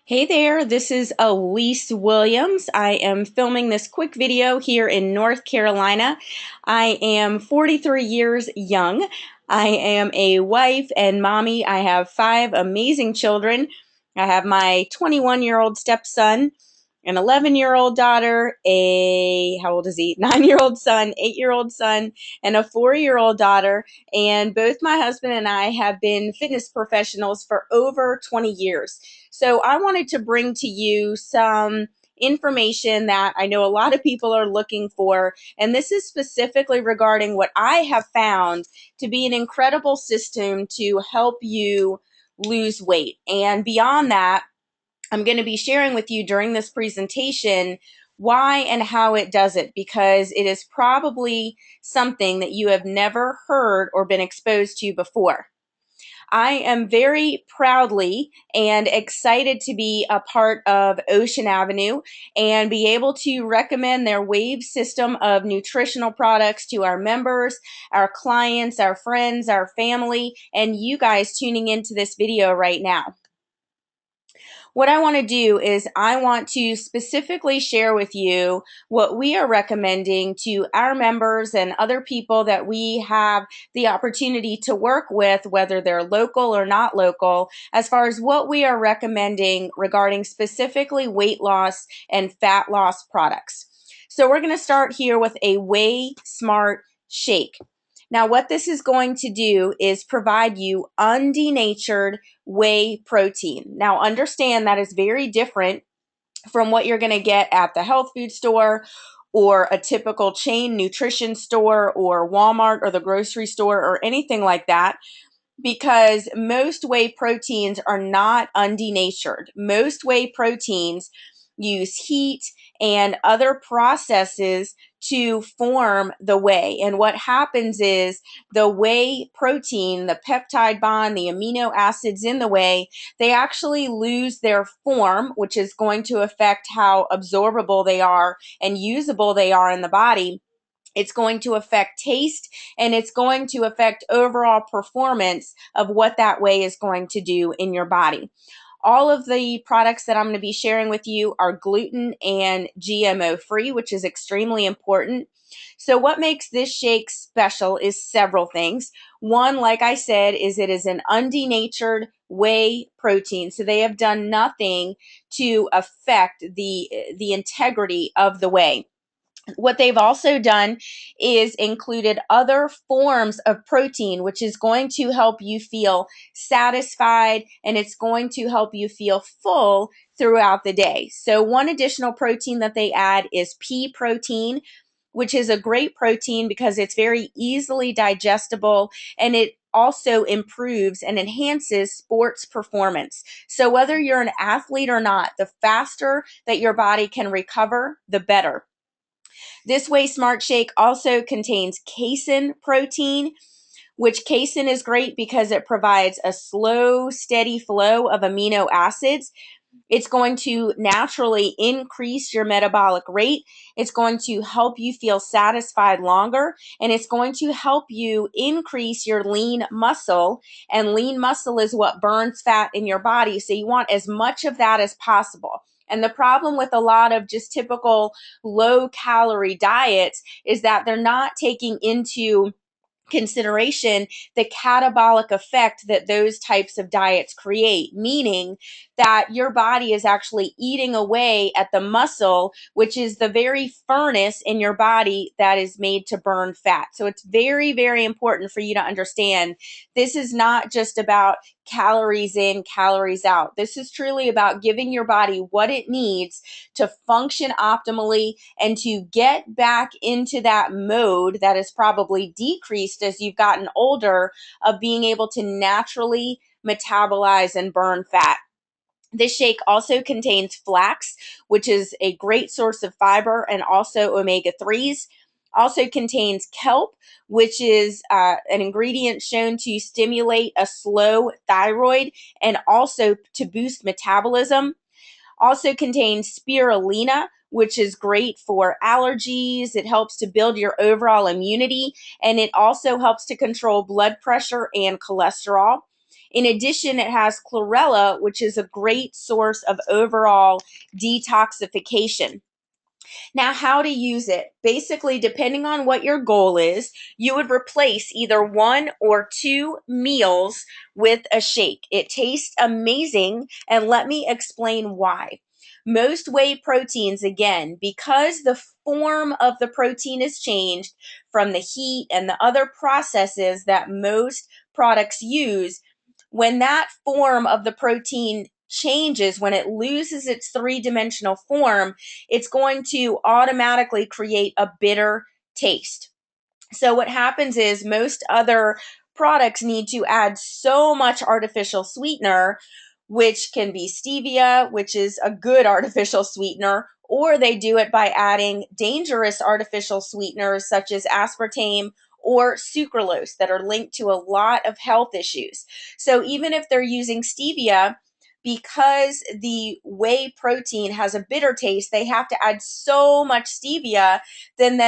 Hey there, this is Alyse Williams. I am filming this quick video here in North Carolina. I am 43 years young. I am a wife and mommy. I have 5 amazing children. I have my 21-year-old stepson, an 11-year-old daughter, how old is he? 9-year-old son, 8-year-old son, and a 4-year-old daughter. And both my husband and I have been fitness professionals for over 20 years. So I wanted to bring to you some information that I know a lot of people are looking for. And this is specifically regarding what I have found to be an incredible system to help you lose weight. And beyond that, I'm going to be sharing with you during this presentation why and how it does it, because it is probably something that you have never heard or been exposed to before. I am very proudly and excited to be a part of Ocean Avenue and be able to recommend their wave system of nutritional products to our members, our clients, our friends, our family, and you guys tuning into this video right now. What I want to do is I want to specifically share with you what we are recommending to our members and other people that we have the opportunity to work with, whether they're local or not local, as far as what we are recommending regarding specifically weight loss and fat loss products. So we're going to start here with a Whey Smart Shake. Now, what this is going to do is provide you undenatured whey protein. Now, understand that is very different from what you're going to get at the health food store or a typical chain nutrition store or Walmart or the grocery store or anything like that, because most whey proteins are not undenatured. Most whey proteins use heat and other processes to form the whey. And what happens is the whey protein, the peptide bond, the amino acids in the whey, they actually lose their form, which is going to affect how absorbable they are and usable they are in the body. It's going to affect taste, and it's going to affect overall performance of what that whey is going to do in your body. All of the products that I'm going to be sharing with you are gluten and GMO free, which is extremely important. So what makes this shake special is several things. One, like I said, is it is an undenatured whey protein. So they have done nothing to affect the integrity of the whey. What they've also done is included other forms of protein, which is going to help you feel satisfied and it's going to help you feel full throughout the day. So one additional protein that they add is pea protein, which is a great protein because it's very easily digestible and it also improves and enhances sports performance. So whether you're an athlete or not, the faster that your body can recover, the better. This Whey Smart Shake also contains casein protein, which casein is great because it provides a slow, steady flow of amino acids. It's going to naturally increase your metabolic rate. It's going to help you feel satisfied longer, and it's going to help you increase your lean muscle. And lean muscle is what burns fat in your body. So you want as much of that as possible. And the problem with a lot of just typical low calorie diets is that they're not taking into consideration the catabolic effect that those types of diets create, meaning that your body is actually eating away at the muscle, which is the very furnace in your body that is made to burn fat. So it's very, very important for you to understand this is not just about calories in, calories out. This is truly about giving your body what it needs to function optimally and to get back into that mode that is probably decreased as you've gotten older of being able to naturally metabolize and burn fat. This shake also contains flax, which is a great source of fiber and also omega-3s. Also contains kelp, which is an ingredient shown to stimulate a slow thyroid and also to boost metabolism. Also contains spirulina, which is great for allergies. It helps to build your overall immunity, and it also helps to control blood pressure and cholesterol. In addition, it has chlorella, which is a great source of overall detoxification. Now, how to use it. Basically, depending on what your goal is, you would replace either 1 or 2 meals with a shake. It tastes amazing, and let me explain why. Most whey proteins, again, because the form of the protein is changed from the heat and the other processes that most products use, when that form of the protein changes, when it loses its three-dimensional form, it's going to automatically create a bitter taste. So what happens is most other products need to add so much artificial sweetener, which can be stevia, which is a good artificial sweetener, or they do it by adding dangerous artificial sweeteners such as aspartame or sucralose that are linked to a lot of health issues. So even if they're using stevia, because the whey protein has a bitter taste, they have to add so much stevia, then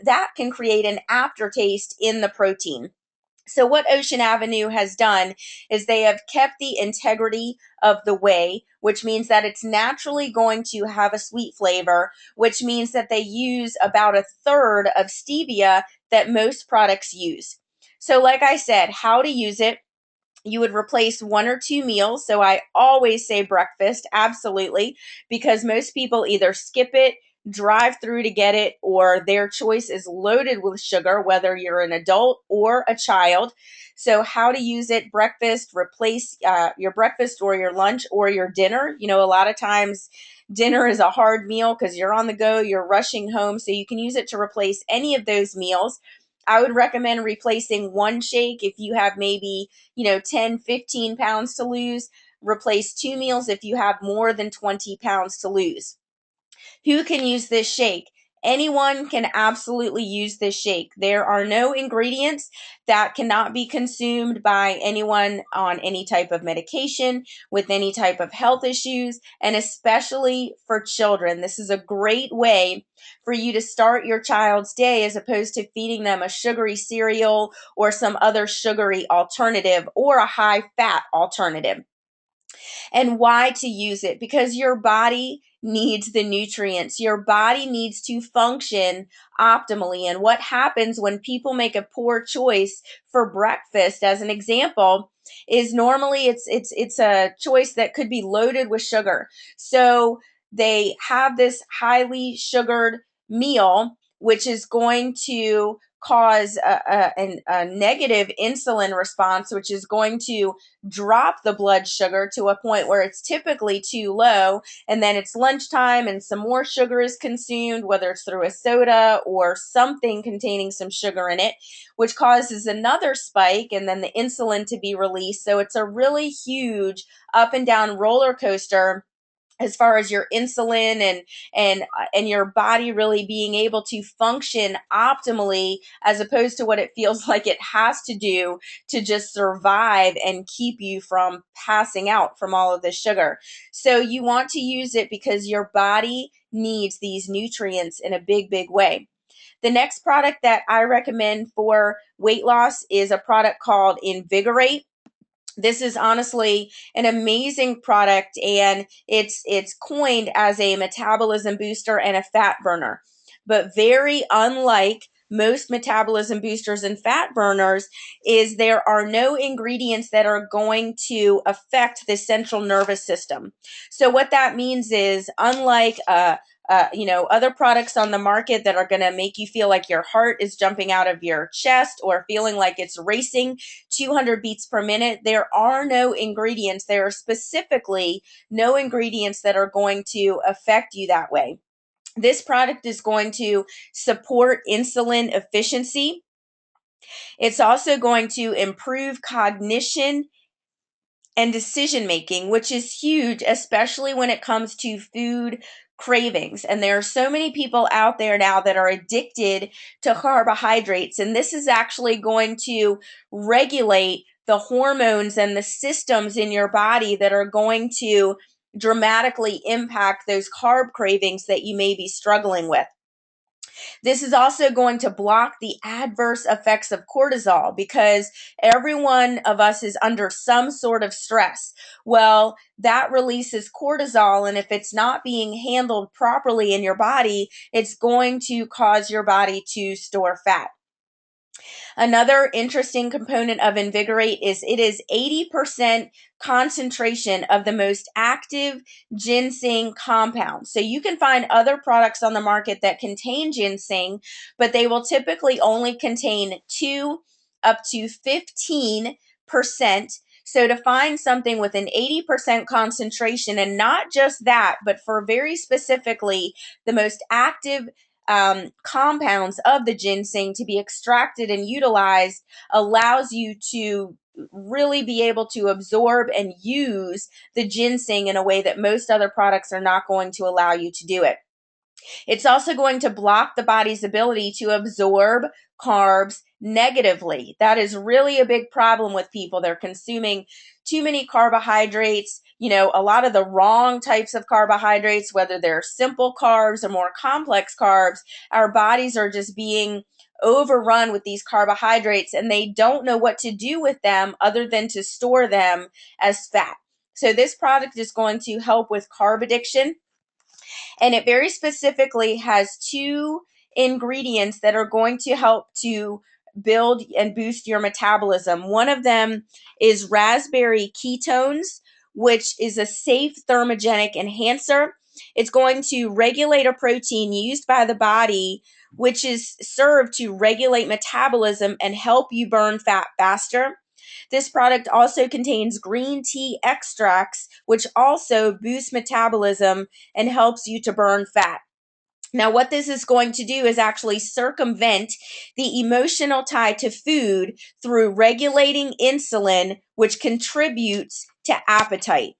that can create an aftertaste in the protein. So what Ocean Avenue has done is they have kept the integrity of the whey, which means that it's naturally going to have a sweet flavor, which means that they use about a third of stevia that most products use. So like I said, how to use it. You would replace 1 or 2 meals. So I always say breakfast, absolutely, because most people either skip it, drive through to get it, or their choice is loaded with sugar, whether you're an adult or a child. So how to use it: breakfast, replace your breakfast or your lunch or your dinner. You know, a lot of times dinner is a hard meal because you're on the go, you're rushing home. So you can use it to replace any of those meals. I would recommend replacing 1 shake if you have maybe 10, 15 pounds to lose. Replace 2 meals if you have more than 20 pounds to lose. Who can use this shake? Anyone can absolutely use this shake. There are no ingredients that cannot be consumed by anyone on any type of medication, with any type of health issues, and especially for children. This is a great way for you to start your child's day as opposed to feeding them a sugary cereal or some other sugary alternative or a high fat alternative. And why to use it? Because your body needs the nutrients. Your body needs to function optimally. And what happens when people make a poor choice for breakfast, as an example, is normally it's a choice that could be loaded with sugar. So they have this highly sugared meal, which is going to cause a negative insulin response, which is going to drop the blood sugar to a point where it's typically too low, and then it's lunchtime and some more sugar is consumed, whether it's through a soda or something containing some sugar in it, which causes another spike and then the insulin to be released. So it's a really huge up and down roller coaster as far as your insulin and your body really being able to function optimally, as opposed to what it feels like it has to do to just survive and keep you from passing out from all of the sugar. So you want to use it because your body needs these nutrients in a big way. The next product that I recommend for weight loss is a product called Invigorate. This is honestly an amazing product, and it's coined as a metabolism booster and a fat burner. But very unlike most metabolism boosters and fat burners, is there are no ingredients that are going to affect the central nervous system. So what that means is, unlike other products on the market that are going to make you feel like your heart is jumping out of your chest or feeling like it's racing 200 beats per minute, there are no ingredients. There are specifically no ingredients that are going to affect you that way. This product is going to support insulin efficiency. It's also going to improve cognition and decision making, which is huge, especially when it comes to food cravings. And there are so many people out there now that are addicted to carbohydrates. And this is actually going to regulate the hormones and the systems in your body that are going to dramatically impact those carb cravings that you may be struggling with. This is also going to block the adverse effects of cortisol because every one of us is under some sort of stress. Well, that releases cortisol, and if it's not being handled properly in your body, it's going to cause your body to store fat. Another interesting component of Invigorate is it is 80% concentration of the most active ginseng compound. So you can find other products on the market that contain ginseng, but they will typically only contain 2 up to 15%. So to find something with an 80% concentration, and not just that, but for very specifically the most active compounds of the ginseng to be extracted and utilized, allows you to really be able to absorb and use the ginseng in a way that most other products are not going to allow you to do it. It's also going to block the body's ability to absorb carbs negatively. That is really a big problem with people. They're consuming too many carbohydrates, a lot of the wrong types of carbohydrates, whether they're simple carbs or more complex carbs. Our bodies are just being overrun with these carbohydrates, and they don't know what to do with them other than to store them as fat. So this product is going to help with carb addiction. And it very specifically has 2 ingredients that are going to help to build and boost your metabolism. One of them is raspberry ketones, which is a safe thermogenic enhancer. It's going to regulate a protein used by the body, which is served to regulate metabolism and help you burn fat faster. This product also contains green tea extracts, which also boost metabolism and helps you to burn fat. Now, what this is going to do is actually circumvent the emotional tie to food through regulating insulin, which contributes to appetite.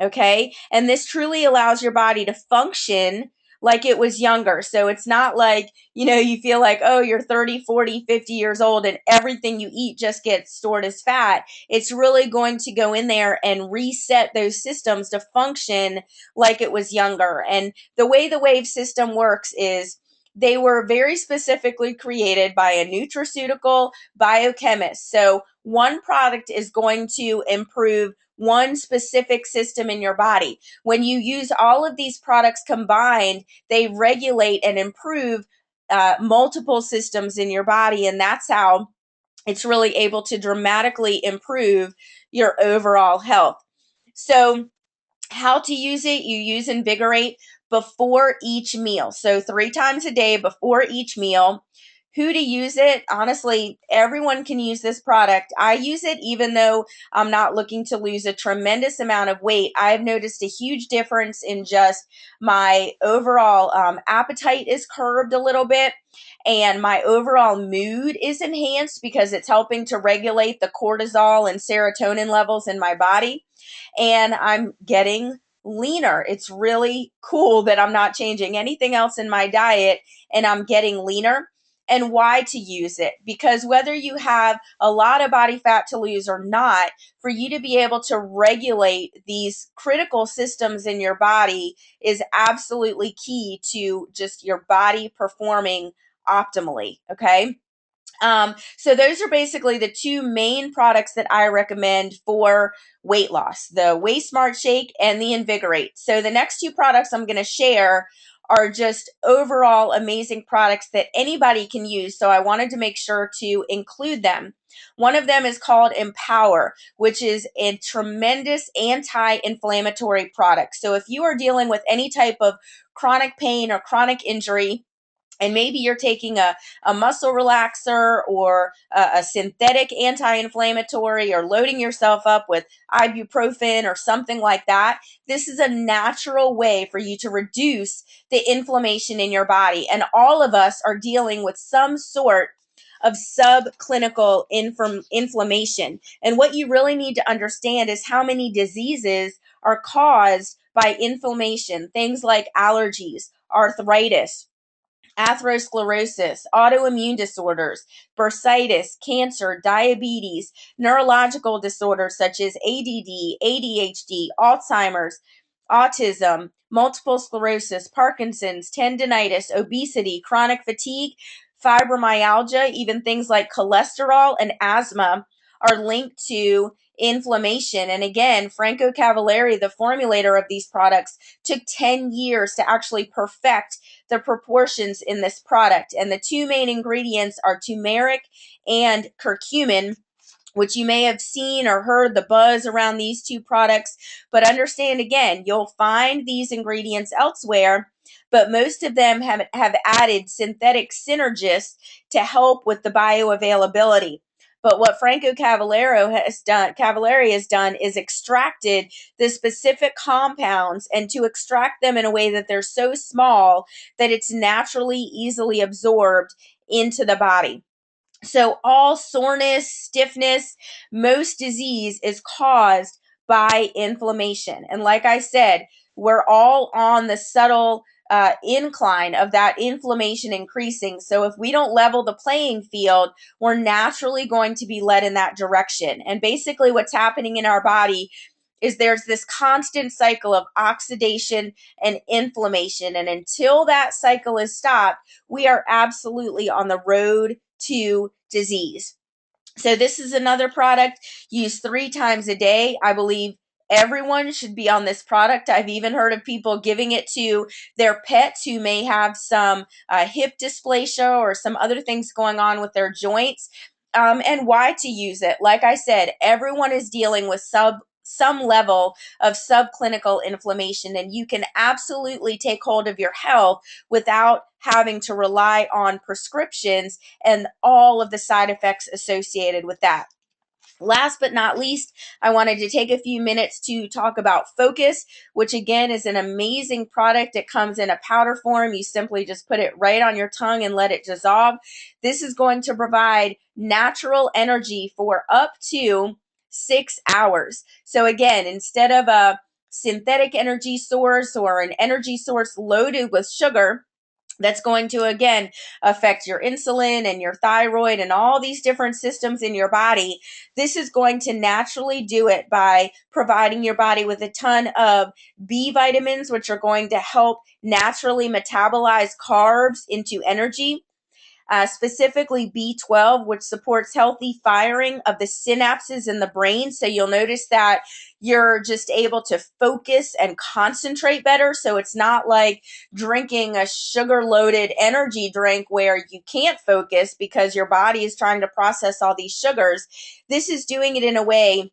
Okay. And this truly allows your body to function like it was younger. So it's not like, you feel like, oh, you're 30, 40, 50 years old and everything you eat just gets stored as fat. It's really going to go in there and reset those systems to function like it was younger. And the way the wave system works is they were very specifically created by a nutraceutical biochemist. So one product is going to improve one specific system in your body. When you use all of these products combined, they regulate and improve multiple systems in your body. And that's how it's really able to dramatically improve your overall health. So, how to use it: you use Invigorate before each meal. So 3 times a day before each meal. Who to use it? Honestly, everyone can use this product. I use it even though I'm not looking to lose a tremendous amount of weight. I've noticed a huge difference in just my overall appetite is curbed a little bit, and my overall mood is enhanced because it's helping to regulate the cortisol and serotonin levels in my body, and I'm getting leaner. It's really cool that I'm not changing anything else in my diet and I'm getting leaner. And why to use it? Because whether you have a lot of body fat to lose or not, for you to be able to regulate these critical systems in your body is absolutely key to just your body performing optimally. Okay. So those are basically the 2 main products that I recommend for weight loss: the Waist Smart Shake and the Invigorate. So the next 2 products I'm going to share are just overall amazing products that anybody can use. So I wanted to make sure to include them. One of them is called Empower, which is a tremendous anti-inflammatory product. So if you are dealing with any type of chronic pain or chronic injury, and maybe you're taking a muscle relaxer or a synthetic anti-inflammatory, or loading yourself up with ibuprofen or something like that, this is a natural way for you to reduce the inflammation in your body. And all of us are dealing with some sort of subclinical inflammation. And what you really need to understand is how many diseases are caused by inflammation. Things like allergies, arthritis, atherosclerosis, autoimmune disorders, bursitis, cancer, diabetes, neurological disorders such as ADD, ADHD, Alzheimer's. autism, multiple sclerosis, Parkinson's, tendinitis, obesity, chronic fatigue, fibromyalgia, even things like cholesterol and asthma are linked to inflammation. And again, Franco Cavalieri, the formulator of these products, took 10 years to actually perfect the proportions in this product. And the two main ingredients are turmeric and curcumin, which you may have seen or heard the buzz around these two products. But understand again, you'll find these ingredients elsewhere, but most of them have added synthetic synergists to help with the bioavailability. But what Franco Cavalieri has done is extracted the specific compounds, and to extract them in a way that they're so small that it's naturally easily absorbed into the body. So all soreness, stiffness, most disease is caused by inflammation. And like I said, we're all on the subtle incline of that inflammation increasing. So if we don't level the playing field, we're naturally going to be led in that direction. And basically what's happening in our body is there's this constant cycle of oxidation and inflammation. And until that cycle is stopped, we are absolutely on the road to disease. So this is another product used 3 times a day. I believe everyone should be on this product. I've even heard of people giving it to their pets who may have some hip dysplasia or some other things going on with their joints. And why to use it. Like I said, everyone is dealing with some level of subclinical inflammation, and you can absolutely take hold of your health without having to rely on prescriptions and all of the side effects associated with that. Last but not least, I wanted to take a few minutes to talk about Focus, which again is an amazing product. It comes in a powder form. You simply just put it right on your tongue and let it dissolve. This is going to provide natural energy for up to 6 hours. So again, instead of a synthetic energy source or an energy source loaded with sugar, that's going to, again, affect your insulin and your thyroid and all these different systems in your body. This is going to naturally do it by providing your body with a ton of B vitamins, which are going to help naturally metabolize carbs into energy. Specifically B12, which supports healthy firing of the synapses in the brain. So you'll notice that you're just able to focus and concentrate better. So it's not like drinking a sugar-loaded energy drink where you can't focus because your body is trying to process all these sugars. This is doing it in a way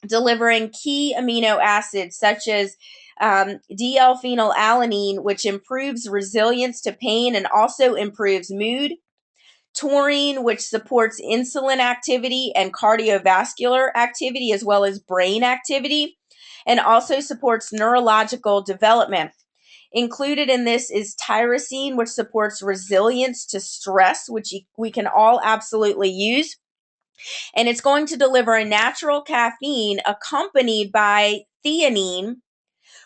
delivering key amino acids such as D-L-phenylalanine, which improves resilience to pain and also improves mood. Taurine, which supports insulin activity and cardiovascular activity, as well as brain activity, and also supports neurological development. Included in this is tyrosine, which supports resilience to stress, which we can all absolutely use. And it's going to deliver a natural caffeine accompanied by theanine,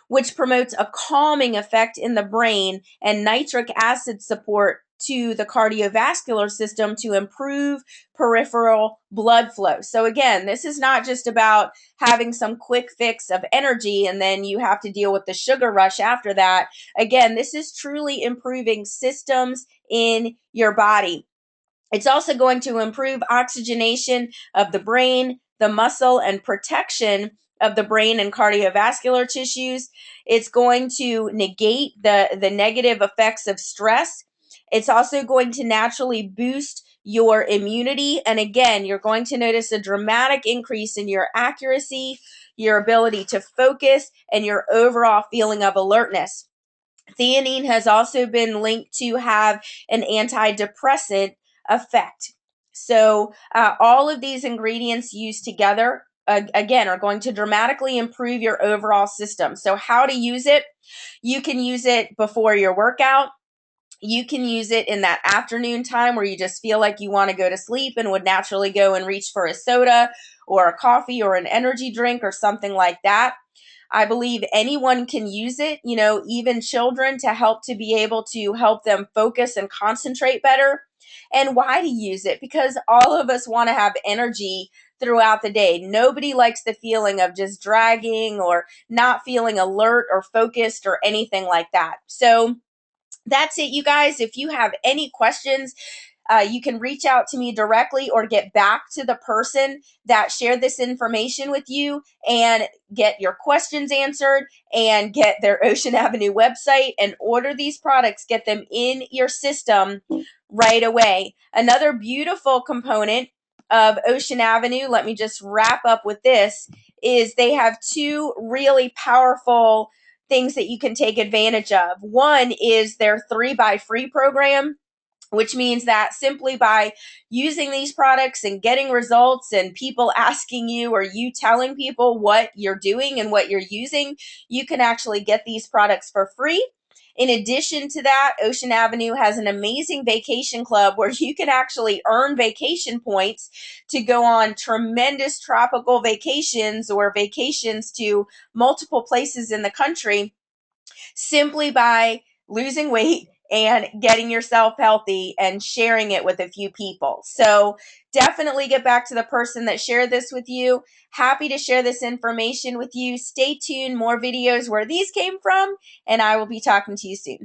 which promotes a calming effect in the brain, and nitric acid support to the cardiovascular system to improve peripheral blood flow. So again, this is not just about having some quick fix of energy and then you have to deal with the sugar rush after that. Again, this is truly improving systems in your body. It's also going to improve oxygenation of the brain, the muscle, and protection of the brain and cardiovascular tissues. It's going to negate the negative effects of stress. It's also going to naturally boost your immunity. And again, you're going to notice a dramatic increase in your accuracy, your ability to focus, and your overall feeling of alertness. Theanine has also been linked to have an antidepressant effect. So all of these ingredients used together, again, are going to dramatically improve your overall system. So how to use it? You can use it before your workout. You can use it in that afternoon time where you just feel like you want to go to sleep and would naturally go and reach for a soda or a coffee or an energy drink or something like that. I believe anyone can use it, even children, to help to be able to help them focus and concentrate better. And why to use it? Because all of us want to have energy throughout the day. Nobody likes the feeling of just dragging or not feeling alert or focused or anything like that. So that's it, you guys. If you have any questions, you can reach out to me directly or get back to the person that shared this information with you and get your questions answered and get their Ocean Avenue website and order these products, get them in your system right away. Another beautiful component of Ocean Avenue, let me just wrap up with this, is they have two really powerful things that you can take advantage of. One is their 3 by Free program, which means that simply by using these products and getting results and people asking you or you telling people what you're doing and what you're using, you can actually get these products for free. In addition to that, Ocean Avenue has an amazing vacation club where you can actually earn vacation points to go on tremendous tropical vacations or vacations to multiple places in the country simply by losing weight and getting yourself healthy and sharing it with a few people. So definitely get back to the person that shared this with you. Happy to share this information with you. Stay tuned, more videos where these came from, and I will be talking to you soon.